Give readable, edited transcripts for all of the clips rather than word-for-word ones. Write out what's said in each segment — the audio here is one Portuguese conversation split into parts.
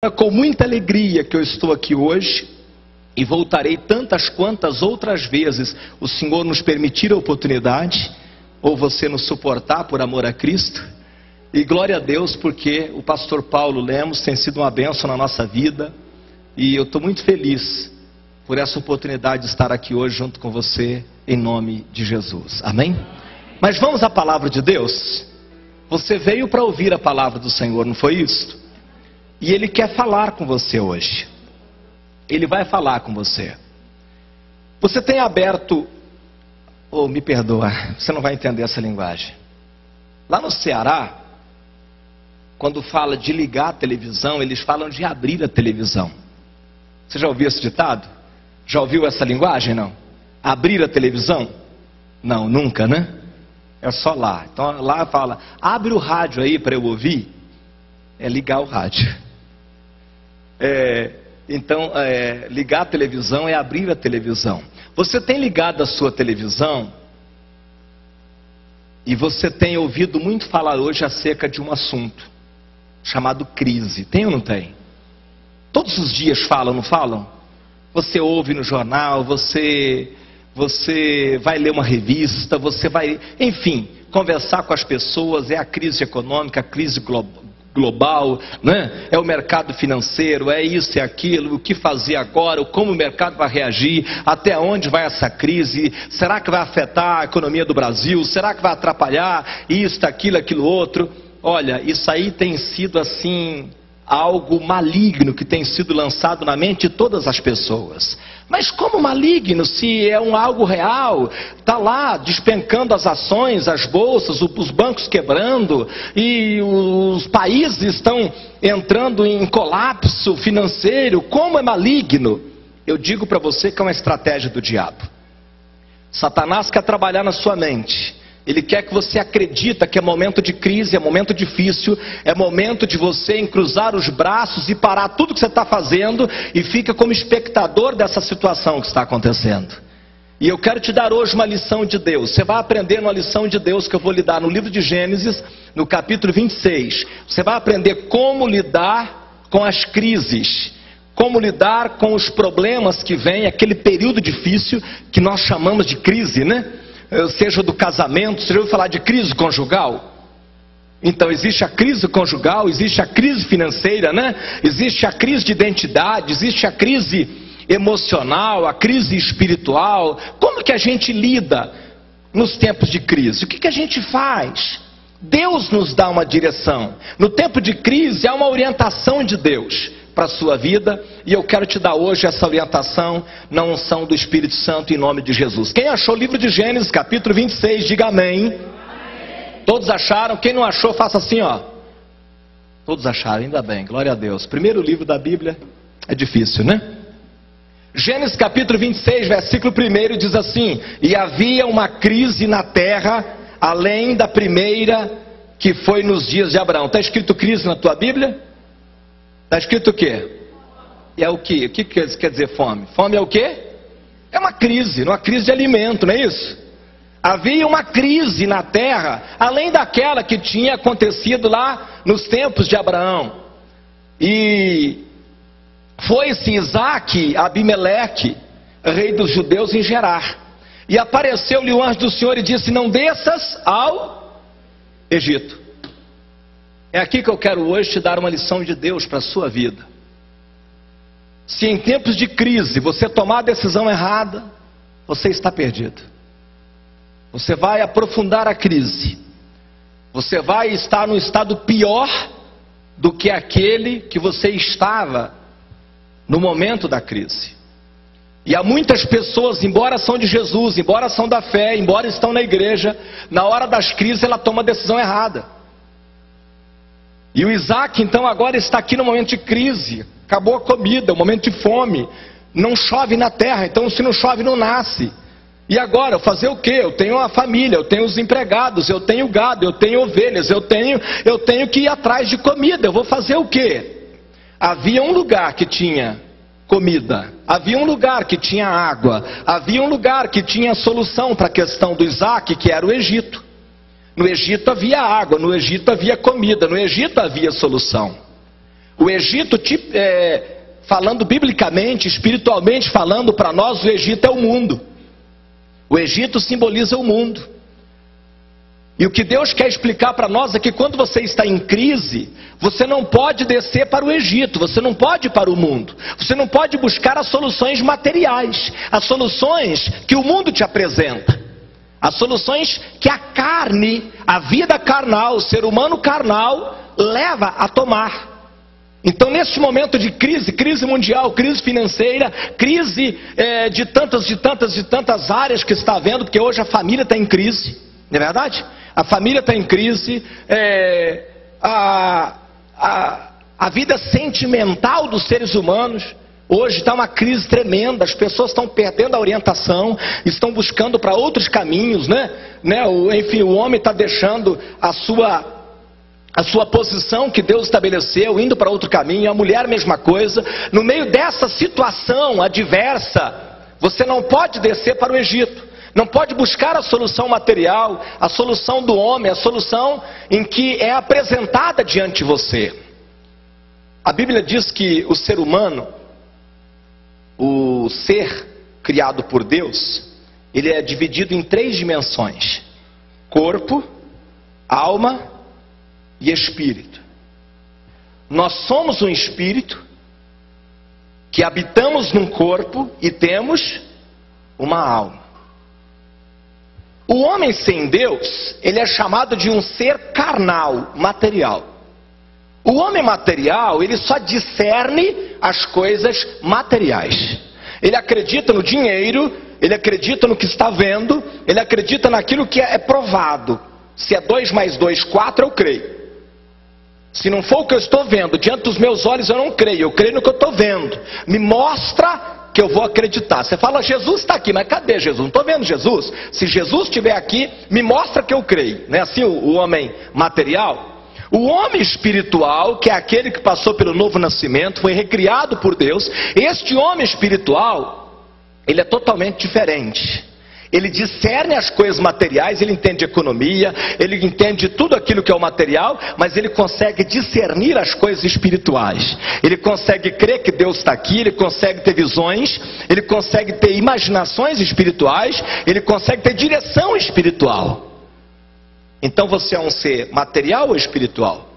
É com muita alegria que eu estou aqui hoje e voltarei tantas quantas outras vezes o Senhor nos permitir a oportunidade, ou você nos suportar por amor a Cristo. E glória a Deus, porque o pastor Paulo Lemos tem sido uma bênção na nossa vida, e eu estou muito feliz por essa oportunidade de estar aqui hoje junto com você, em nome de Jesus. Amém? Mas vamos à palavra de Deus. Você veio para ouvir a palavra do Senhor, não foi isso? E Ele quer falar com você hoje. Ele vai falar com você. Você tem aberto... me perdoa, você não vai entender essa linguagem. Lá no Ceará, quando fala de ligar a televisão, eles falam de abrir a televisão. Você já ouviu esse ditado? Já ouviu essa linguagem, não? Abrir a televisão? Não, nunca, né? É só lá. Então lá fala, abre o rádio aí para eu ouvir. É ligar o rádio. Ligar a televisão é abrir a televisão. Você tem ligado a sua televisão e você tem ouvido muito falar hoje acerca de um assunto chamado crise. Tem ou não tem? Todos os dias falam, não falam? Você ouve no jornal, você vai ler uma revista, você vai, enfim, conversar com as pessoas. É a crise econômica, a crise global, né? É o mercado financeiro, é isso e aquilo, o que fazer agora, como o mercado vai reagir, até onde vai essa crise, será que vai afetar a economia do Brasil, será que vai atrapalhar isso, aquilo outro. Olha, isso aí tem sido assim, algo maligno que tem sido lançado na mente de todas as pessoas. Mas como maligno, se é algo real? Está lá despencando as ações, as bolsas, os bancos quebrando, e os países estão entrando em colapso financeiro. Como é maligno? Eu digo para você que é uma estratégia do diabo. Satanás quer trabalhar na sua mente. Ele quer que você acredite que é momento de crise, é momento difícil, é momento de você encruzar os braços e parar tudo que você está fazendo e fica como espectador dessa situação que está acontecendo. E eu quero te dar hoje uma lição de Deus. Você vai aprender uma lição de Deus que eu vou lhe dar no livro de Gênesis, no capítulo 26. Você vai aprender como lidar com as crises, como lidar com os problemas que vêm, aquele período difícil que nós chamamos de crise, né? Seja do casamento. Você já ouviu falar de crise conjugal? Então existe a crise conjugal, existe a crise financeira, né? Existe a crise de identidade, existe a crise emocional, a crise espiritual. Como que a gente lida nos tempos de crise? O que a gente faz? Deus nos dá uma direção. No tempo de crise há uma orientação de Deus para a sua vida, e eu quero te dar hoje essa orientação na unção do Espírito Santo em nome de Jesus. Quem achou o livro de Gênesis, capítulo 26, diga amém. Amém. Todos acharam? Quem não achou, faça assim, ó. Todos acharam, ainda bem, glória a Deus. Primeiro livro da Bíblia é difícil, né? Gênesis capítulo 26, versículo 1 diz assim: e havia uma crise na terra, além da primeira que foi nos dias de Abraão. Está escrito crise na tua Bíblia? Está escrito o quê? É o quê? O que quer dizer fome? Fome é o quê? É uma crise de alimento, não é isso? Havia uma crise na terra, além daquela que tinha acontecido lá nos tempos de Abraão. E foi-se Isaque a Abimeleque, rei dos judeus, em Gerar. E apareceu-lhe o anjo do Senhor e disse: não desças ao Egito. É aqui que eu quero hoje te dar uma lição de Deus para a sua vida. Se em tempos de crise você tomar a decisão errada, você está perdido. Você vai aprofundar a crise. Você vai estar num estado pior do que aquele que você estava no momento da crise. E há muitas pessoas, embora são de Jesus, embora são da fé, embora estão na igreja, na hora das crises ela toma a decisão errada. E o Isaac então agora está aqui no momento de crise. Acabou a comida, o momento de fome. Não chove na terra, então se não chove não nasce. E agora, fazer o quê? Eu tenho uma família, eu tenho os empregados, eu tenho gado, eu tenho ovelhas, eu tenho que ir atrás de comida. Eu vou fazer o quê? Havia um lugar que tinha comida, havia um lugar que tinha água, havia um lugar que tinha solução para a questão do Isaac, que era o Egito. No Egito havia água, no Egito havia comida, no Egito havia solução. O Egito, falando biblicamente, espiritualmente falando, para nós o Egito é o mundo. O Egito simboliza o mundo. E o que Deus quer explicar para nós é que quando você está em crise, você não pode descer para o Egito, você não pode ir para o mundo, você não pode buscar as soluções materiais, as soluções que o mundo te apresenta, as soluções que a carne, a vida carnal, o ser humano carnal leva a tomar. Então, neste momento de crise, crise mundial, crise financeira, crise de tantas áreas que está havendo, porque hoje a família está em crise, não é verdade? A família está em crise, a vida sentimental dos seres humanos hoje está uma crise tremenda. As pessoas estão perdendo a orientação, estão buscando para outros caminhos, né? Enfim, o homem está deixando a sua posição que Deus estabeleceu, indo para outro caminho, a mulher a mesma coisa. No meio dessa situação adversa, você não pode descer para o Egito. Não pode buscar a solução material, a solução do homem, a solução em que é apresentada diante de você. A Bíblia diz que o ser humano, o ser criado por Deus, ele é dividido em 3 dimensões: corpo, alma e espírito. Nós somos um espírito que habitamos num corpo e temos uma alma. O homem sem Deus, ele é chamado de um ser carnal, material. O homem material, ele só discerne as coisas materiais. Ele acredita no dinheiro, ele acredita no que está vendo, ele acredita naquilo que é provado. Se é 2 mais 2, 4, eu creio. Se não for o que eu estou vendo, diante dos meus olhos eu não creio, eu creio no que eu estou vendo. Me mostra que eu vou acreditar. Você fala, Jesus está aqui, mas cadê Jesus? Não estou vendo Jesus. Se Jesus estiver aqui, me mostra que eu creio. Não é assim o homem material? O homem espiritual, que é aquele que passou pelo novo nascimento, foi recriado por Deus. Este homem espiritual, ele é totalmente diferente. Ele discerne as coisas materiais, ele entende economia, ele entende tudo aquilo que é o material, mas ele consegue discernir as coisas espirituais. Ele consegue crer que Deus está aqui, ele consegue ter visões, ele consegue ter imaginações espirituais, ele consegue ter direção espiritual. Então você é um ser material ou espiritual?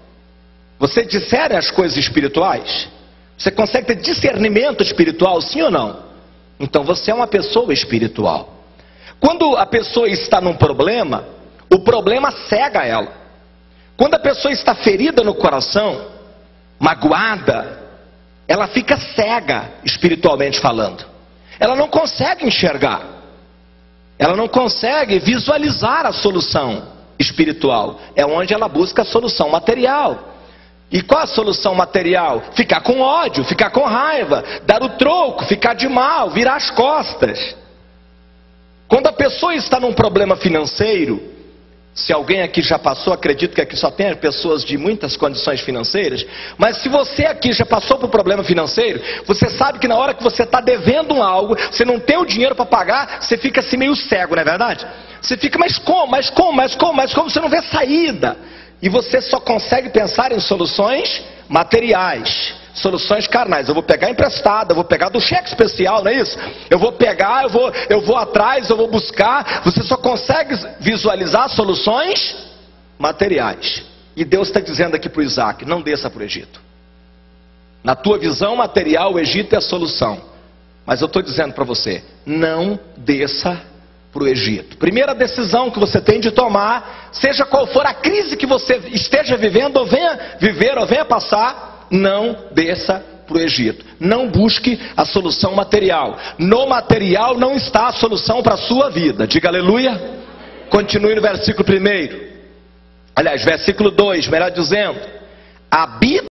Você discerne as coisas espirituais? Você consegue ter discernimento espiritual, sim ou não? Então você é uma pessoa espiritual. Quando a pessoa está num problema, o problema cega ela. Quando a pessoa está ferida no coração, magoada, ela fica cega, espiritualmente falando. Ela não consegue enxergar. Ela não consegue visualizar a solução espiritual. É onde ela busca a solução material. E qual a solução material? Ficar com ódio, ficar com raiva, dar o troco, ficar de mal, virar as costas. Quando a pessoa está num problema financeiro, se alguém aqui já passou, acredito que aqui só tem pessoas de muitas condições financeiras, mas se você aqui já passou por problema financeiro, você sabe que na hora que você está devendo algo, você não tem o dinheiro para pagar, você fica assim meio cego, não é verdade? Você fica, mas como, você não vê saída. E você só consegue pensar em soluções materiais, soluções carnais. Eu vou pegar emprestado, eu vou pegar do cheque especial, não é isso? Eu vou pegar, eu vou atrás, eu vou buscar. Você só consegue visualizar soluções materiais. E Deus está dizendo aqui para o Isaac, não desça para o Egito. Na tua visão material, o Egito é a solução. Mas eu estou dizendo para você, não desça para o Egito. Primeira decisão que você tem de tomar, seja qual for a crise que você esteja vivendo, ou venha viver, ou venha passar, não desça para o Egito. Não busque a solução material. No material não está a solução para a sua vida. Diga aleluia. Continue no versículo 1. Aliás, versículo 2, melhor dizendo. Habita